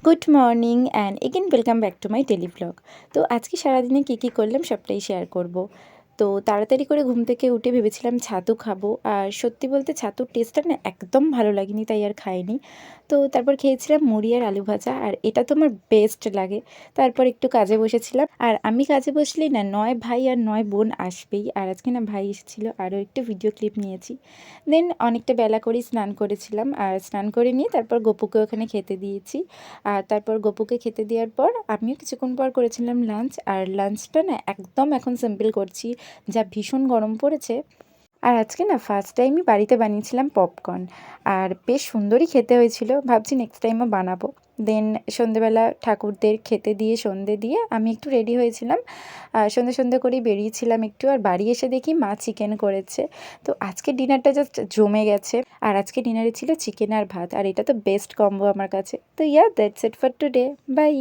Good morning and again welcome back to my daily blog. তো আজকে সারাদিনে কী কী করলাম সবটাই শেয়ার করব। তো তাড়াতাড়ি করে ঘুম থেকে উঠে ভেবেছিলাম ছাতু খাবো, আর সত্যি বলতে ছাতুর টেস্টটা না একদম ভালো লাগেনি, তাই আর খাইনি। তো তারপর খেয়েছিলাম মুড়ি আর আলু ভাজা, আর এটা তো আমার বেস্ট লাগে। তারপর একটু কাজে বসেছিলাম, আর আমি কাজে বসলেই না নয় ভাই আর নয় বোন আসবেই, আর আজকে না ভাই এসেছিলো, আরও একটু ভিডিও ক্লিপ নিয়েছি। দেন অনেকটা বেলা করেই স্নান করেছিলাম, আর স্নান করে নিয়ে তারপর গপুকে ওখানে খেতে দিয়েছি। আর তারপর গপুকে খেতে দেওয়ার পর আমিও কিছুক্ষণ পর করেছিলাম লাঞ্চ, আর লাঞ্চটা না একদম এখন সিম্পল করছি, যা ভীষণ গরম পড়েছে। আর আজকে না ফার্স্ট টাইমই বাড়িতে বানিয়েছিলাম পপকর্ন, আর বেশ সুন্দরই খেতে হয়েছিল, ভাবছি নেক্সট টাইমও বানাবো। দেন সন্ধেবেলা ঠাকুরদের খেতে দিয়ে সন্ধে দিয়ে আমি একটু রেডি হয়েছিলাম, সন্ধে সন্ধে করেই বেরিয়েছিলাম একটু, আর বাড়ি এসে দেখি মা চিকেন করেছে। তো আজকে ডিনারটা জাস্ট জমে গেছে, আর আজকে ডিনারে ছিল চিকেন আর ভাত, আর এটা তো বেস্ট কম্বো আমার কাছে। তো that's it for today, by.